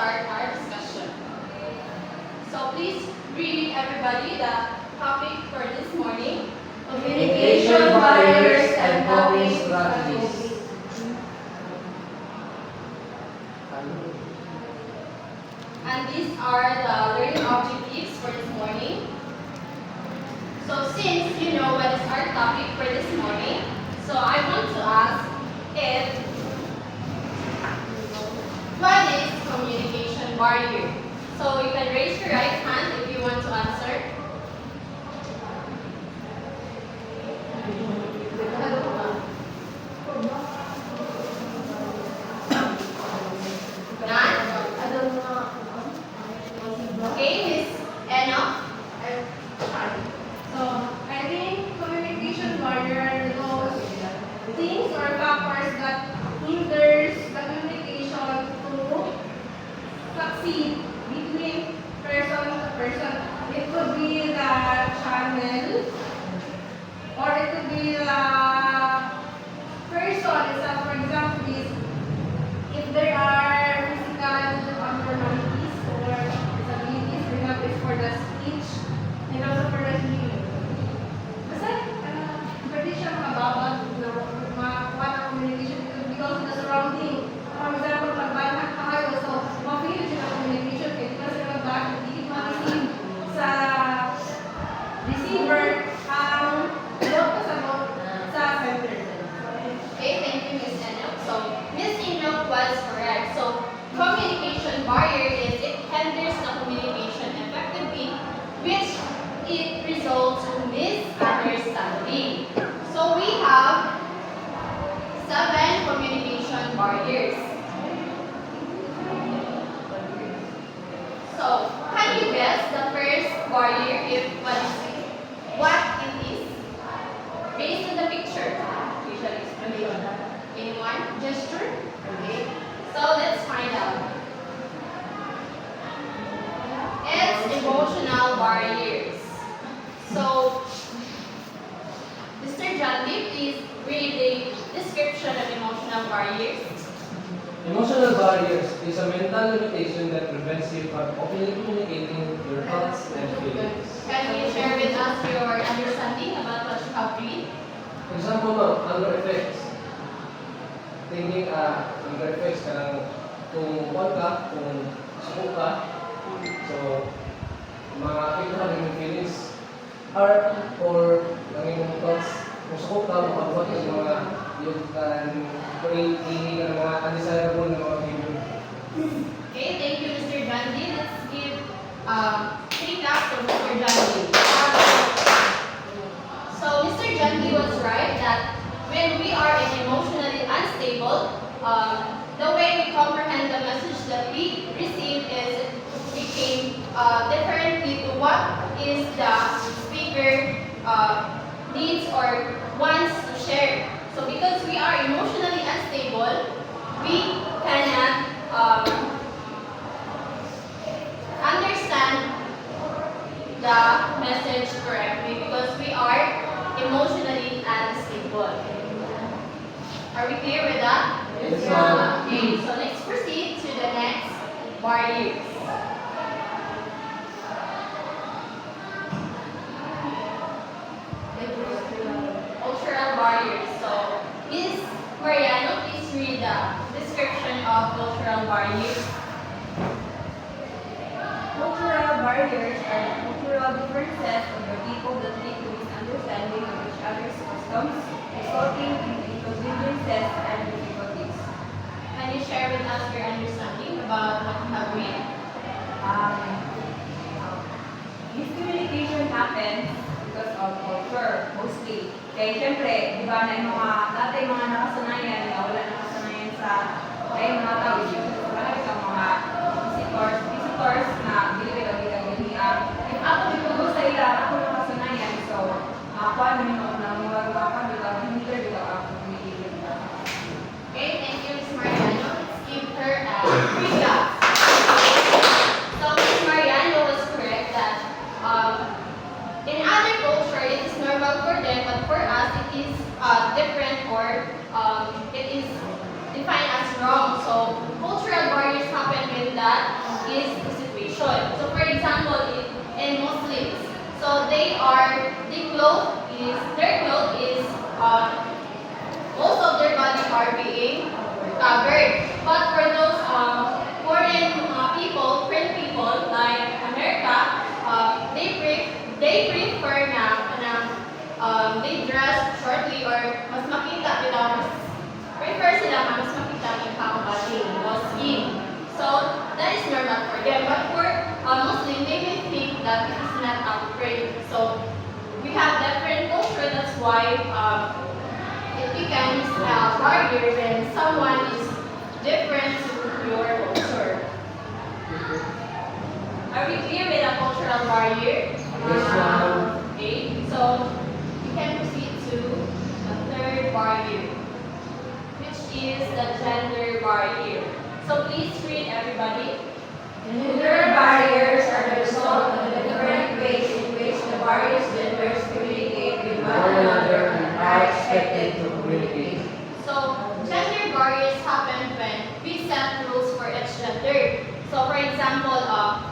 start our discussion. So please read everybody the topic for this morning. Communication barriers and coping strategies. And these are the learning objectives for this morning. So since you know what is our topic for this morning, so I want to ask if what is communication barrier? So you can raise your right hand if you want to answer. Okay, Miss Eno. So, I think communication barrier are those things or factors that hinders the communication to succeed between person to person. It could be the channel or it could be the person itself. For example, if there are physical abnormalities or disabilities, for example, it's for the speech and also for the hearing. Basta, pwede siya makababag na makakuha ng communication because of the surrounding. For example, magbanag pa kayo, so mapili siya ng communication kaya di ba sila magbanag, hindi ma-receive sa receiver ang sagot sa center. Okay, thank you, Miss Eno. So Miss Eno was correct. So communication barrier is it hinders the communication effectively, which it results in misunderstanding. So we have 7 communication barriers. So can you guess the first barrier if what it is? Based on the picture. Anyone? Gesture? Okay. So let's find out. It's emotional barriers. So, Mr. John Lee, please read the description of emotional barriers. Emotional barriers is a mental limitation that prevents you from openly communicating your thoughts and feelings. Can you share with us your understanding about what you have read? For example, under effects. Thinking, under effects ka kung buwan ka, kung suko ka, so, makakita ka ng feelings, art, or ang iyong thoughts, kung suko ka, makabuhat ka ng mga yung creating ka ng mga undesirable na mga behavior. Okay, thank you, Mr. John Lee. Let's give 3 claps to Mr. John Lee. So, Mr. John Lee was right that when we are emotionally unstable, the way we comprehend the message that we receive is became differently to what is the speaker needs or wants to share. So because we are emotionally unstable, we cannot understand the message correctly because we are emotionally unstable. Are we clear with that? Yes, ma'am. Okay, so let's proceed to the next barriers. Cultural barriers. So, Ms. Mariano, please read the description of cultural barriers. Cultural barriers are cultural differences of the people that lead to misunderstanding of each other's customs, resulting in inconveniences and difficulties. Can you share with us your understanding about what you have read? Miscommunication happens because of culture, mostly. Kaya syempre, di ba, na yung mga, dati yung mga nakasanayan, na wala nakasanayan sa, kaya yung mga tao, syempre, sa bahay, sa mga visitors na bilibig-bilibig niya. If ako dito sa ila, ako nakasanayan, so, makakuha namin ako na mga ka, bilang hinder, bilang ako kumigilin. Okay, thank you, Ms. Mariano. Let's give her a 3 claps. So, Ms. Mariano was correct that in other culture, it is normal for them, but for us, it is different or it is defined as wrong. So, cultural being covered. But for those foreign people like America, they prefer they dress shortly or mas makita nila, prefer sila na mas makita ang ilang body o skin. So that is normal for them. But for Muslim, they may think that it is not appropriate. So we have different culture. That's why it becomes a barrier when someone is different to your culture. Are we clear with a cultural barrier? Yes, ma'am. Okay, so we can proceed to the third barrier, which is the gender barrier. So please read, everybody. Gender barriers are the result of the different ways in which the various genders communicate with one another and are expected to communicate. So gender barriers happen when we set rules for each gender. So for example,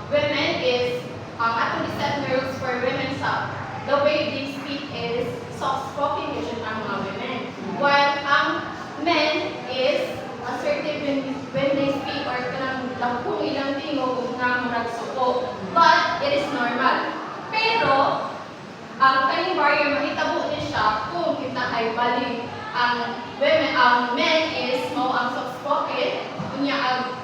women is atong set rules for women sa the way they speak is soft-spoken yun ang mga women. While ang men is assertive when they speak or kanang kung ilang tingog kung nga murag suko. But it is normal. Pero ang kaning barrier mahitabo ni siya kung kita ay bali ang men is mo ang soft-spoken, kunya ang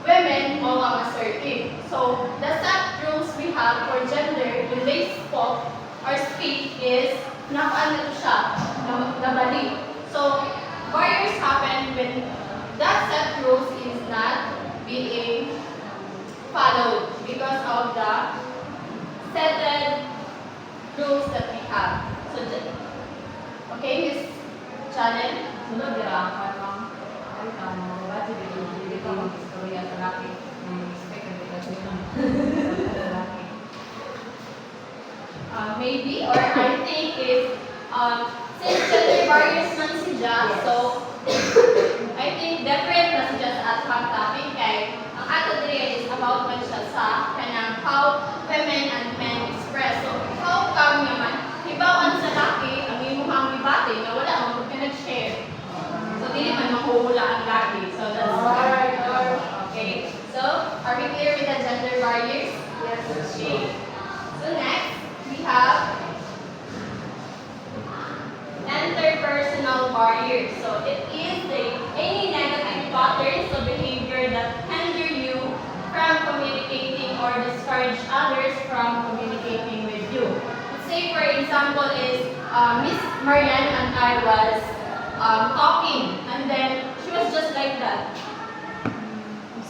women mo ang assertive. So the set rules we have for gender when they spoke or speak is nakaan na siya, nabali. So barriers happen when that set rules is not being followed because of the set rules that we have. So, okay, Miss Chanel? Sunod dira parang ay tama ba dito ang istorya sa laki. Expect na sa laki. Maybe, or I think if since gender barriers man siya, so I think different na siya sa atong topic kay ang ato diri is about man siya sa kanang how women and men express. So how come naman hibawan sa laki ang imong gibati nga wala man pud nag-share. So dili man makuhula ang laki. So that's why. Okay. So are we clear with the gender barriers? Yes. Okay. So next we have interpersonal barriers. So it is any negative patterns of behavior that hinder you from communicating or discourage others from communicating with you. Let's say for example is Miss Marianne and I was talking and then she was just like that.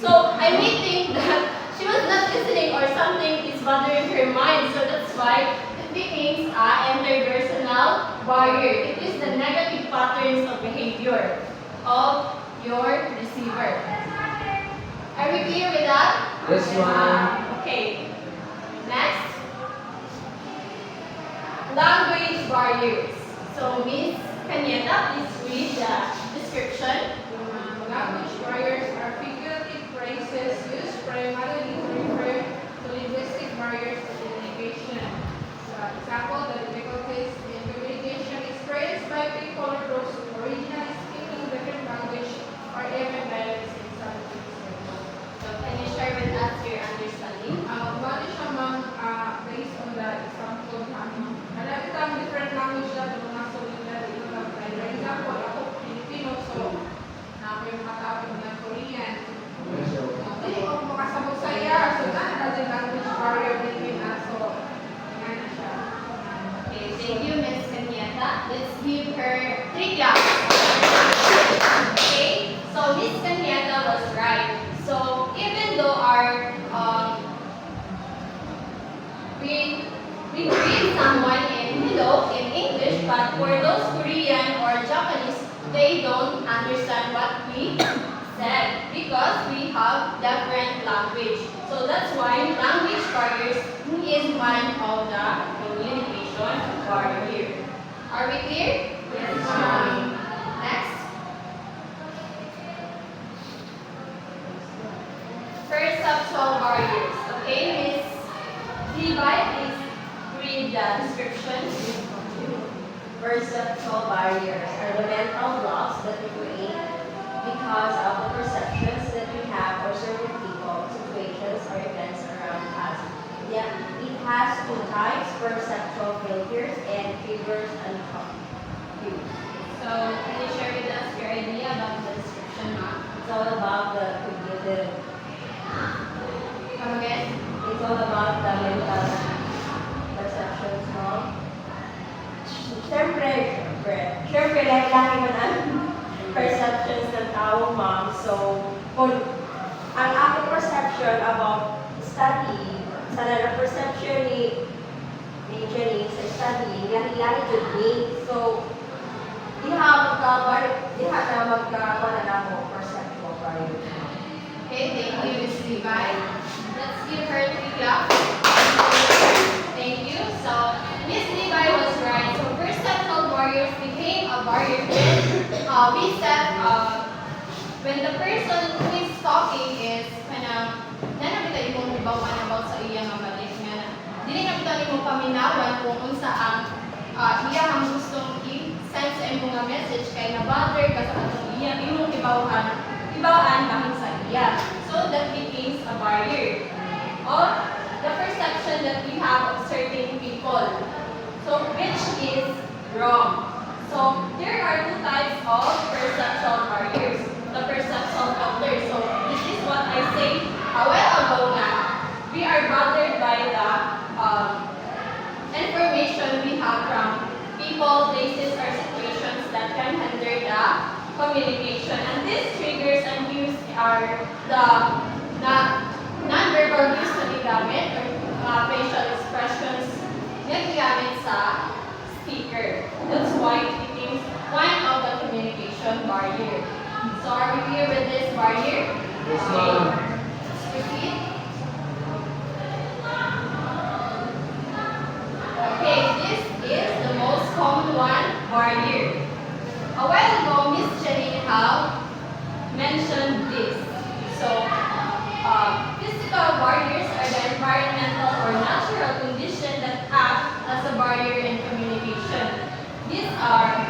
So I may think that she was not listening or something is bothering her mind. So that's why it becomes an interpersonal barrier. It is the negative patterns of behavior of your receiver. Are we clear with that? Yes, ma'am. Okay. Next. Language barriers. So Miss Canieta, please read the description. Language barriers are figurative phrases used primarily to refer to linguistic barriers to communication. For example, the difficulties in communication experienced by people or those originally speaking different language or even dialects in some cases. So can you share with us your understanding? Bali siya mang based on the example namin. Marami tayong different language na ito mga sulit na dito lang. For example, ako Filipino, so namin makatapos ng Korean. Yes, sir. Hindi ko makasabot sa iya, so na din language barrier between us. So, nga na siya. Okay, thank you, Miss Canieta. Let's give her 3 claps. Okay, so Miss Canieta was right. So even though our we greet someone in hello in English, but for those Korean or Japanese, they don't understand what we said because we have different language. So that's why language barriers is one of the communication barrier. Are we clear? Yes, ma'am. Next. Perceptual barriers. Okay, Miss Levi, please read the description. Perceptual barriers are the mental blocks that we create because of the perceptions that we have of certain people, situations, or events around us. Yeah, it has two types, perceptual filters and triggers and cues. So, can you share with us your idea about the description, ma'am? It's all about the cognitive, Come again? it's all about the mental perceptions, no? Siyempre, laki mo na perceptions ng tao, ma'am. So, kung ang aking perception about study, sana na perception ni Jenny sa study, lahi-lahi jud ni. So, diha na magkakuha na mo perceptual value. Okay, thank you, Ms. Levi. Let's give her 3 claps. Thank you. So, Ms. Levi was right. So, perceptual barriers became a barrier when the person who is talking is nanabita yung ibawan about sa iyang mabalik nga. Dili na bitaw mo paminawan kung unsa ang iyang gustong i-send sa imong nga message kay na-bother ka sa atong imong ibawaan bahin sa iya. So that becomes a barrier. Or the perception that we have of certain people. So which is wrong. So there are 2 types of perceptual barriers. The perceptual filter. So this is what I say a while ago nga. We are bothered by the information we have from people, places, or situations that can hinder the communication. And these triggers and cues are the non-verbal cues na gigamit or facial expressions na gigamit sa speaker. That's why it becomes one of the communication barrier. So are we clear with this barrier? Yes, ma'am. Let's repeat. Okay, this is the most common one, barrier. A while ago, Miss Jenny have mentioned this. So, physical barriers are the environmental or natural conditions that act as a barrier in communication. These are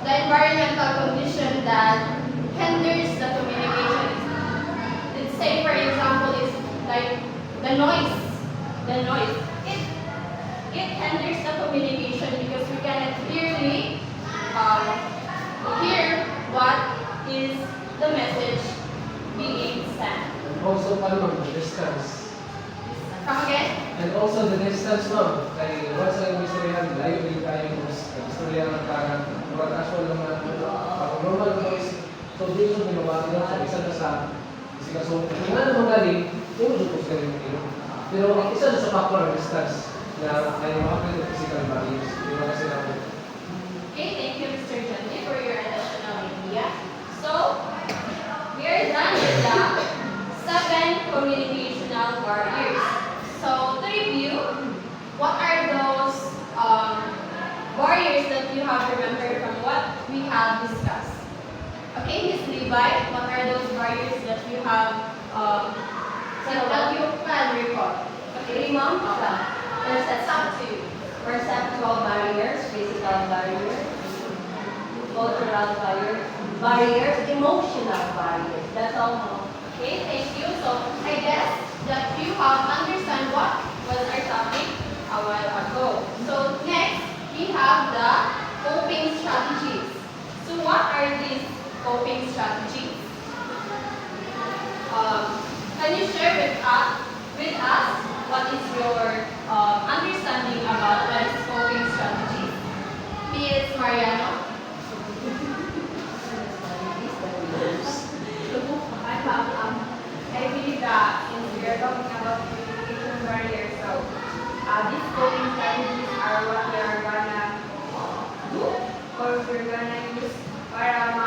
the environmental condition that hinders the communication. Let's say, for example, is like the noise. The noise. It hinders the communication because we cannot clearly hear what is the message being sent. And also, the distance. Come again? And also the distance, ma'am. Kay once ang istoryahan, layo din tayo sa istoryahan ng parang mga casual naman, parang normal voice. So, dito yung binabati lang sa isa na sa isika. So, kung nga naman galing, yung supos ka rin dito. Pero ang isa na sa factor ng distance na ay makakita ng physical barriers. Di ba kasi namin? Okay, thank you, Mr. Johnny, for your additional idea. So, we are done with the 7 communicational barriers. So, to review, what are those barriers that you have remembered from what we have discussed? Okay, Ms. Levi, what are those barriers that you have that you can recall? Okay, ma'am. That's up to you. Perceptual barriers, physical barriers, cultural barriers, emotional barriers. That's all, ma'am. Okay, thank you. So, I guess that you have understand what was our topic a while ago. So, next, we have the coping strategies. So, what are these coping strategies? Can you share with us what is your understanding about what is coping strategies? Ms. Mariano? I believe that since we are talking about communication barriers, so these coping strategies are what we are gonna do or we're gonna use para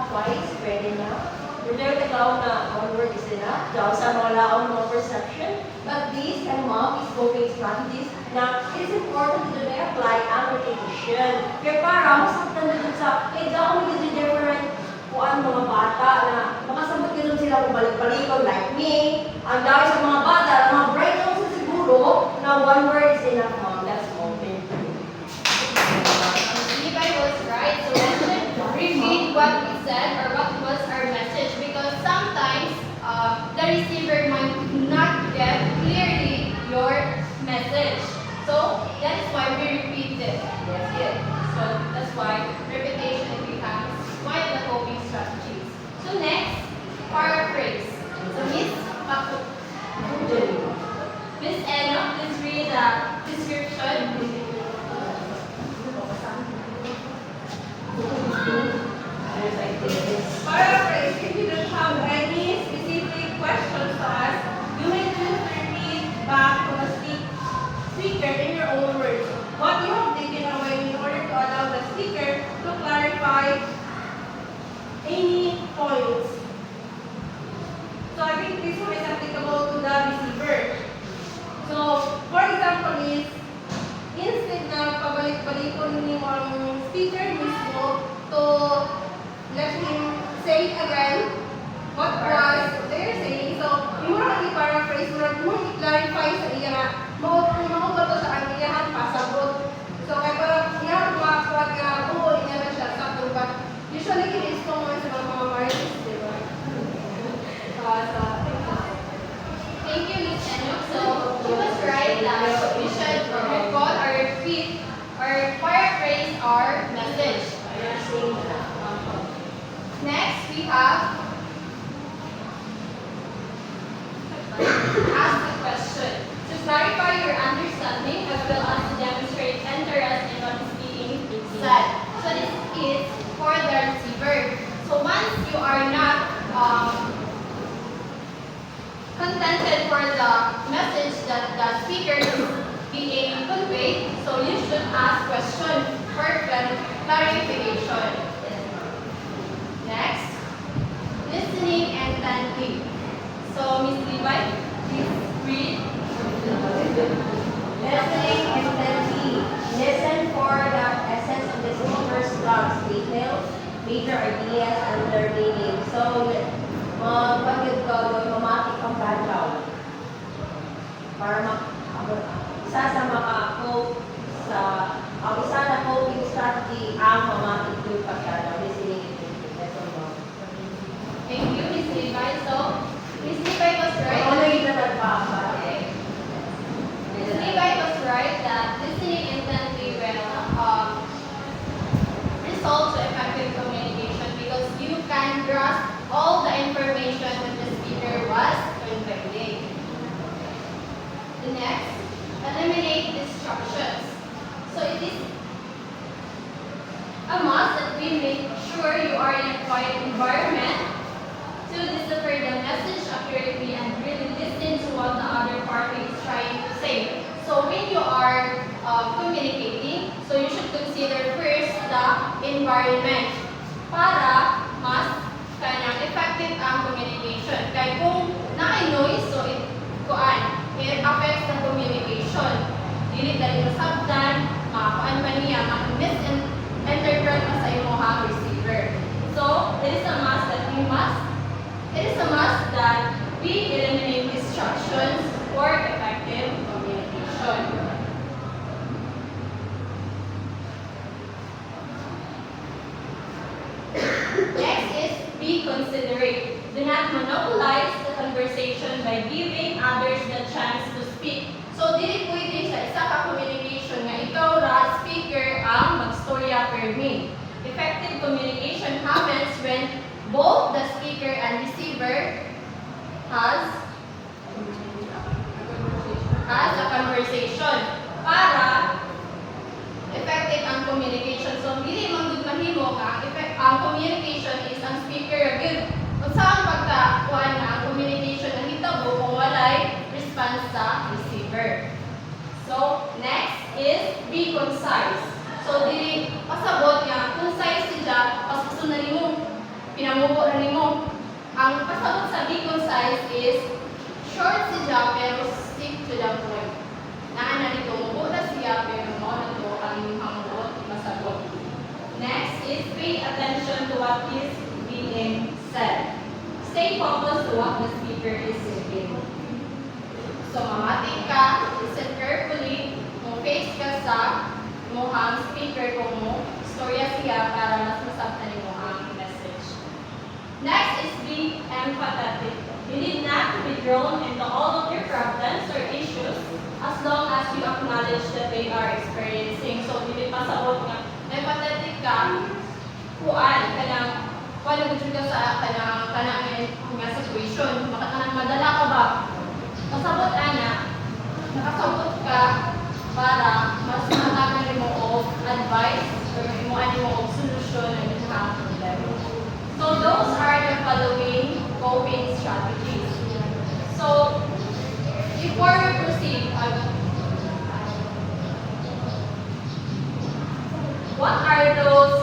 twice, pwede na. Reject ikaw na one word is enough. Daw sa mga laon mo perception. But this and mom is coping strategies na it's important to apply ang repetition. Kaya para masaktan na dun sa, daw may different kuan mga bata na makasabot yun sila kung balik-balikon like me. Ang dahil sa mga bata, mga bright lang sa siguro na one word is enough, mom. That's open. Levi was right, so we should repeat what we said or what was our message because sometimes the receiver might not get clearly your message. So that is why we repeat it. Yes. So that's why repetition becomes one of the coping strategies. So next, paraphrase. So Miss Eno, please read the description. Paraphrase, if you don't have any specific questions to ask, you may just repeat back to the speaker in your own words what you have taken away in order to allow the speaker to clarify any points. So I think this one is applicable to the receiver. So, for example is, instead na pabalik-balikon ni ang speaker mismo to let him say again what was they're saying. So, yung mga i-paraphrase, mo i-clarify sa iya nga, mo ba to sa ang iyahan pasabot. So, kaya parang iyahan makakuha nga, iya na siya, sakto ba? Usually, kinis ko mo sa mga marriages, di ba? Thank you, Ms. Enok. So, she was right that we should recall or repeat or paraphrase our message. Next, we have ask a question. To clarify your understanding as well as to demonstrate interest in what is being said. So this is for the receiver. So once you are not contented for the message that the speaker is being conveyed, so you should ask question for clarification. Next, listening intently. So, Ms. Levi, please read. Listening intently. Listen for the essence of the speaker's thoughts, details, major ideas, and their meaning. So, pag-yun ko, mamati ang background. Para isa sa maka-cope sa, ang isa na coping strategy ang mamati yung pagkano. Listening intently. That's all. Thank you, Ms. Levi. So, Ms. Levi was right. Ano yung nagpapa? Ms. Levi was right that listening intently will result to effective communication because you can grasp all the information that the speaker was conveying. The next, eliminate distractions. So it is a must that we make sure you are in a quiet environment to decipher the message accurately and really listen to what the other party is trying to say. So when you are communicating, so you should consider first the environment para mas kanyang effective ang communication. Kaya kung na-noise, so it affects the communication. Dili dahil masabdan, makakuan pa niya, ma-misinterpret pa sa imuhang receiver. So, it is a must that we eliminate distractions for effective communication. Next is be considerate. Do not monopolize the conversation by giving others the chance to speak. So, dili pwede sa isa ka communication nga ikaw ra speaker ang magstorya per me. Effective communication happens when both the speaker and receiver has a conversation para effective ang communication. So, dili man gud mahimo ka ang communication is ang speaker gyud. Unsa ang pagkakuan nga ang communication na hitabo kung walay response sa receiver. So, next is be concise. So, dili pasabot nga concise siya pas gusto na nimo pinamubo na nimo. Ang pasabot sa be concise is short siya pero stick to the point. Naa na dito mubo na siya pero mo na to ang imong buot masabot. Next is pay attention to what is being said. Stay focused to what the speaker is saying. So, mamati ka, listen carefully, mo face ka sa mohang speaker kung mo storya siya para mas masabtan mo ang message. Next is be empathetic. You need not to be drawn into all of your problems or issues as long as you acknowledge that they are experiencing. So, dili pa sa nga empathetic ka, kuan mo ka sa kanang nga situation, makatanang madala ka ba? Kasabot ana, nakasabot ka para mas matagan mo og advice or mo og solution ng inyong problem. So those are the following coping strategies. So before we proceed, what are those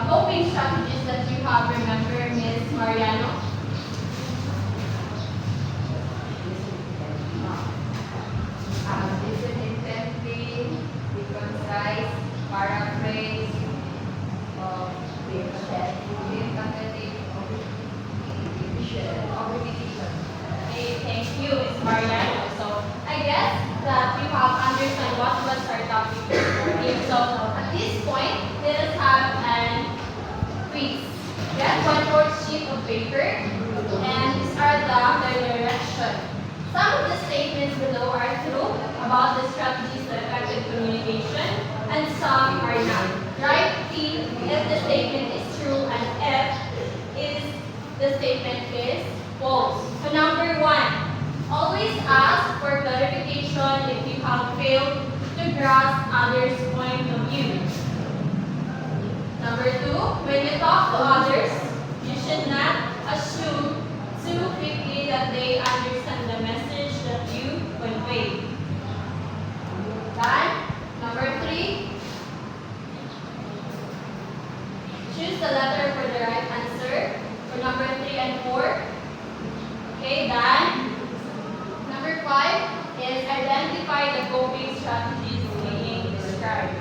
coping strategies that you have remembered, Ms. Mariano? Listen intently, be concise, paraphrase, be empathetic, repetition. Okay, thank you, Ms. Mariano. So I guess that you have understood what was our topic this morning. So at this point, let us have an quiz. Get one short sheet of paper, and these are the direction. Some of the statements below are true about the strategies to effective communication, and some are not. Write T if the statement is true, and F if the statement is false. So number 1, always ask for clarification if you have failed to grasp others' point of view. Number 2, when you talk to others, you should not assume too quickly that they understand the message that you convey. Done? Number 3, choose the letter for the right answer for number 3 and 4. Okay, done? Number 5 is identify the coping strategies being described.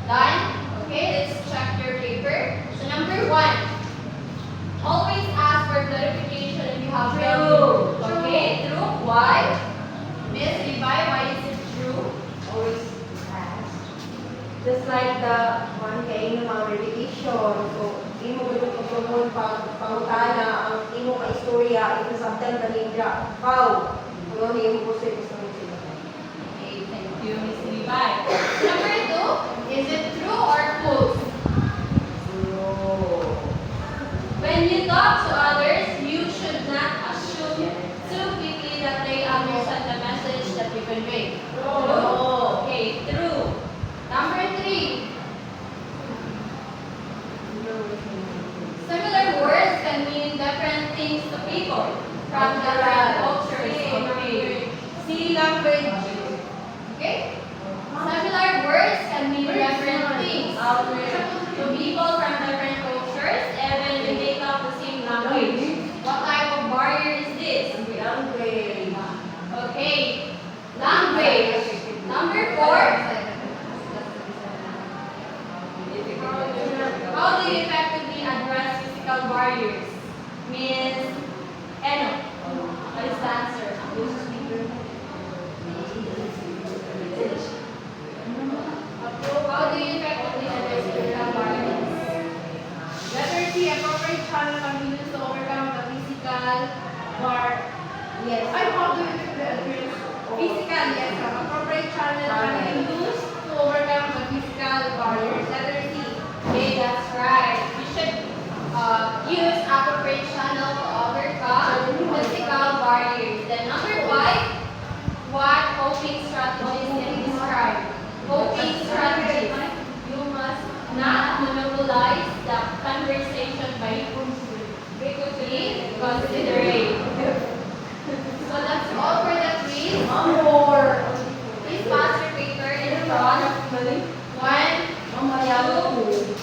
Done? Okay, let's check your paper. So number 1, always ask for clarification if you have failed. Okay, true. Why? Miss Levi, why is it true? Always ask. Just like the one kay ng mga repetition. So, di mo gano'n pagpumon pangutana ang imo ka istorya, ito sabtan ka nindra. Pau! Ano ni imo po sa istorya sila? Okay, thank you, Miss Levi. Number 2, is it true or false? When you talk to others, you should not assume too quickly that they understand the message that you convey. True. Okay, true. Number 3, similar words can mean different things to people from different cultures. Okay. See language. Okay? Similar words can mean different things to people from different cultures, even when they talk the same language. What type of barrier is this? Language. Okay. Language. Number 4, how do you effectively address physical barriers? Miss Eno, what is the answer? How do you effectively address physical barriers? Letter C, appropriate channel can be used to overcome the physical bar. Yes. I how do you address physical? Yes, appropriate channel can be used to overcome the physical barriers. Letter C. Okay, that's right. You should use appropriate channel to overcome physical barriers. Then number 5, what coping strategies can you describe? Coping strategies. You must not monopolize the conversation by being considerate. So that's all for the quiz. More. Please pass your paper in front. 1, 2,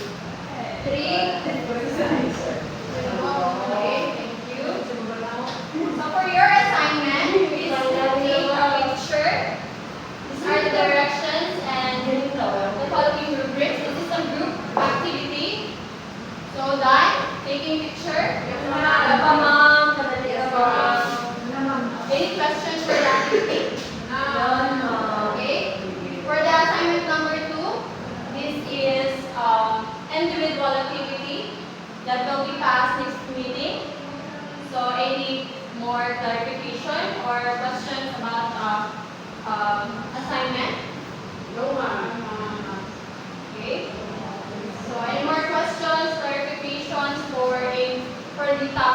Taking picture? Ano pa, ma'am? Kadali ako. Any questions for the activity? No. Okay. For the assignment number 2, this is individual activity that will be passed next meeting. So any more clarification or questions about assignment? No, ma'am. Okay. So any more questions, clarifications for the topic?